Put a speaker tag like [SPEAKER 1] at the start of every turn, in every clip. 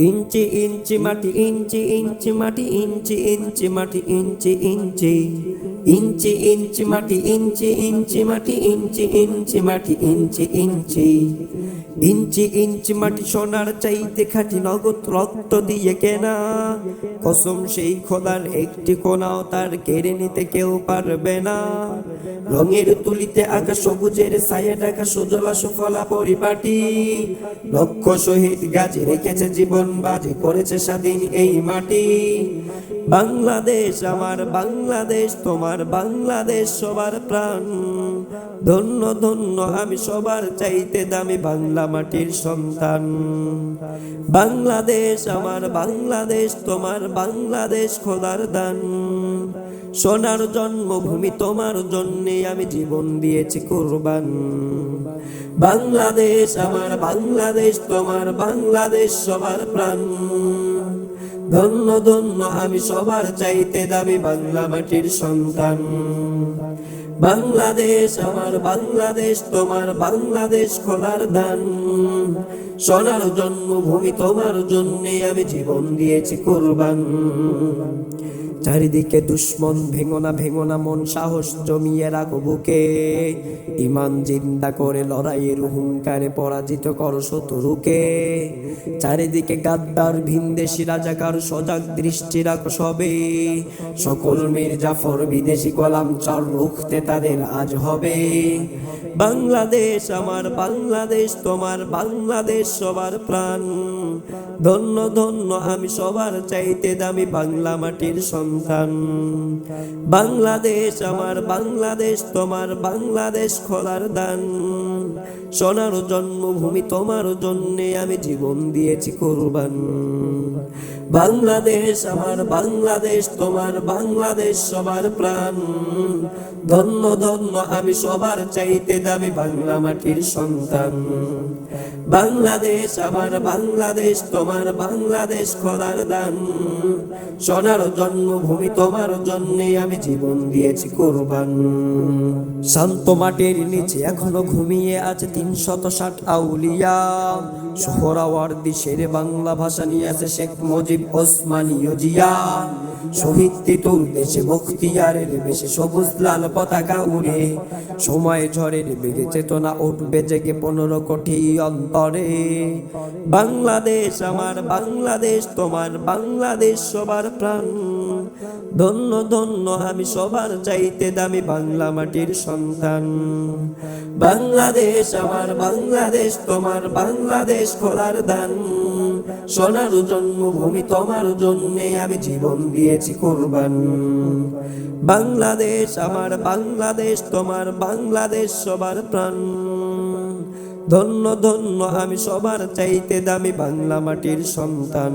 [SPEAKER 1] ইঞ্চি ইঞ্চি মাটি, ইঞ্চি ইঞ্চি মাটি, ইঞ্চি ইঞ্চি মাটি, ইঞ্চি ইঞ্চি ইঞ্চি ইঞ্চি মাটি, ইঞ্চি ইঞ্চি মাটি, ইঞ্চি ইঞ্চি মাটি, ইঞ্চি ইঞ্চি ইঞ্চি ইঞ্চি মাটি, সোনার চাইতে খাঁটি, নগদ রক্ত দিয়ে কেনা। কসম সেই খোদার, একটি কোনাও তার কেড়ে নিতে কেউ পারবে না। রঙের তুলিতে আঁকা সবুজের ছায়া ঢাকা সুজলা সুফলা পরিপাটি। লক্ষ শহীদ গাজী রেখেছে জীবন বাজি, করেছে স্বাধীন এই মাটি। বাংলাদেশ আমার বাংলাদেশ, তোমার বাংলাদেশ সবার প্রাণ। ধন্য ধন্য আমি সবার চাইতে দামি বাংলা মাটির সন্তান। বাংলাদেশ আমার বাংলাদেশ, তোমার বাংলাদেশ খোদার দান। সোনার জন্মভূমি, তোমার জন্যে আমি জীবন দিয়েছি কুরবান। বাংলাদেশ আমার বাংলাদেশ, তোমার বাংলাদেশ সবার প্রাণ। ধন্য ধন্য আমি সবার চাইতে দামি বাংলা মাটির সন্তান। বাংলাদেশ আমার বাংলাদেশ, তোমার বাংলাদেশ খোদার দান। সোনার জন্মভূমি, তোমার জন্যে আমি জীবন দিয়েছি কুরবান। চারিদিকে দুশ্মন, ভেঙো না মন, সাহস জমিয়ে রাখো বুকে। ইমান জিন্দা করে লড়াইয়ের হুঙ্কারে পরাজিত করো শত্রুকে। চারিদিকে গাদ্দার ভিনদেশি রাজাকার, সজাগ দৃষ্টি রাখো সবে। সকল মীর জাফর বিদেশি গোলাম চার, রুখতে তাদের আজ হবে। বাংলাদেশ আমার বাংলাদেশ, তোমার বাংলাদেশ সবার প্রাণ। ধন্য ধন্য আমি সবার চাইতে দামি বাংলা মাটির সন্তান। বাংলাদেশ আমার বাংলাদেশ, তোমার বাংলাদেশ খোদার দান। সোনার জন্মভূমি, তোমার জন্যে আমি জীবন দিয়েছি কুরবান। বাংলাদেশ আমার বাংলাদেশ, তোমার বাংলাদেশ সবার প্রাণ। ধন্য ধন্য আমি সবার চাইতে দামি বাংলা মাটির সন্তান। বাংলাদেশ আমার বাংলাদেশ, তোমার বাংলাদেশ খোদার দান। সোনার জন্মভূমি, তোমার জন্যে আমি জীবন দিয়েছি কুরবান। শান্ত মাটির নিচে এখনো ঘুমিয়ে আছে ৩৬০ আউলিয়া। সোহরাওয়ার্দী শেরে বাংলা ভাষা নিয়ে আছে শেখ মুজিব ওসমানীয় জিয়া। শহীদ তিতুর দেশে বখতিয়ারের বেশে সবুজ লাল পতাকা উড়ে। সময় ঝড়ের বেগে চেতনা উঠবে জেগে ১৫ কোটি অন্তরে। বাংলাদেশ আমার বাংলাদেশ, তোমার বাংলাদেশ সবার প্রাণ। ধন্য ধন্য আমি সবার চাইতে দামি বাংলা মাটির সন্তান। বাংলাদেশ আমার বাংলাদেশ, তোমার বাংলাদেশ খোদার দান। সোনার জন্মভূমি, তোমার জন্যে আমি জীবন দিয়েছি কুরবান। বাংলাদেশ আমার বাংলাদেশ, তোমার বাংলাদেশ সবার প্রাণ। ধন্য ধন্য আমি সবার চাইতে দামি বাংলা মাটির সন্তান।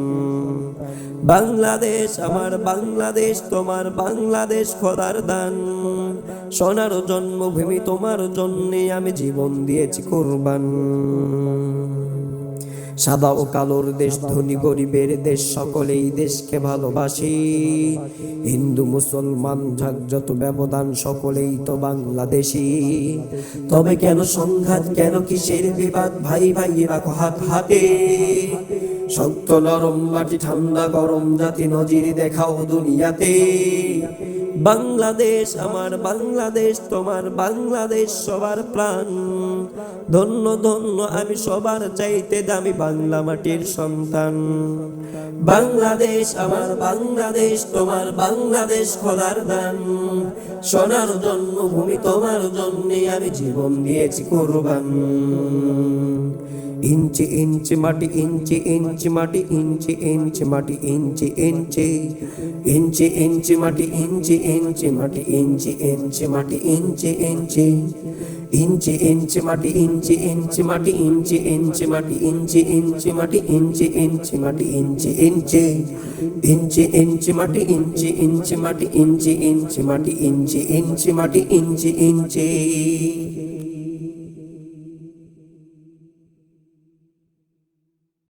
[SPEAKER 1] বাংলাদেশ আমার বাংলাদেশ, তোমার বাংলাদেশ খোদার দান। সোনার জন্মভূমি, তোমার জন্যে আমি জীবন দিয়েছি কুরবান। সাদা ও কালোর দেশ, ধনী গরিবের দেশ, সকলেই দেশকে ভালোবাসি। হিন্দু মুসলমান যার যত ব্যবধান, সকলেই তো বাংলাদেশি। তবে কেন সংঘাত, কেন কিসের বিবাদ, ভাই ভাই রাখো হাত হাতে। শক্ত নরম মাটি, ঠান্ডা গরম জাতি, নজির দেখাও দুনিয়াতে। বাংলাদেশ আমার বাংলাদেশ, তোমার বাংলাদেশ সবার প্রাণ। ধন্য ধন্য আমি সবার চাইতে দামি বাংলা মাটির সন্তান। বাংলাদেশ আমার বাংলাদেশ, তোমার বাংলাদেশ খোদার দান। সোনার জন্মভূমি, তোমার জন্যে আমি জীবন দিয়েছি কুরবান। ইঞ্চি ইঞ্চি মাটি, ইঞ্চি ইঞ্চি মাটি, ইঞ্চি ইঞ্চি মাটি, ইঞ্চি ইঞ্চি ইঞ্চি ইঞ্চি মাটি, ইঞ্চি ইঞ্চি মাটি, ইঞ্চি ইঞ্চি মাটি, ইঞ্চি ইঞ্চি ইঞ্চি ইঞ্চি মাটি, ইঞ্চি ইঞ্চি মাটি, ইঞ্চি ইঞ্চি মাটি, ইঞ্চি ইঞ্চি মাটি, ইঞ্চি ইঞ্চি মাটি, ইঞ্চি ইঞ্চি ইঞ্চি ইঞ্চি মাটি, ইঞ্চি ইঞ্চি মাটি, ইঞ্চি ইঞ্চি মাটি, ইঞ্চি ইঞ্চি মাটি, ইঞ্চি ইঞ্চি।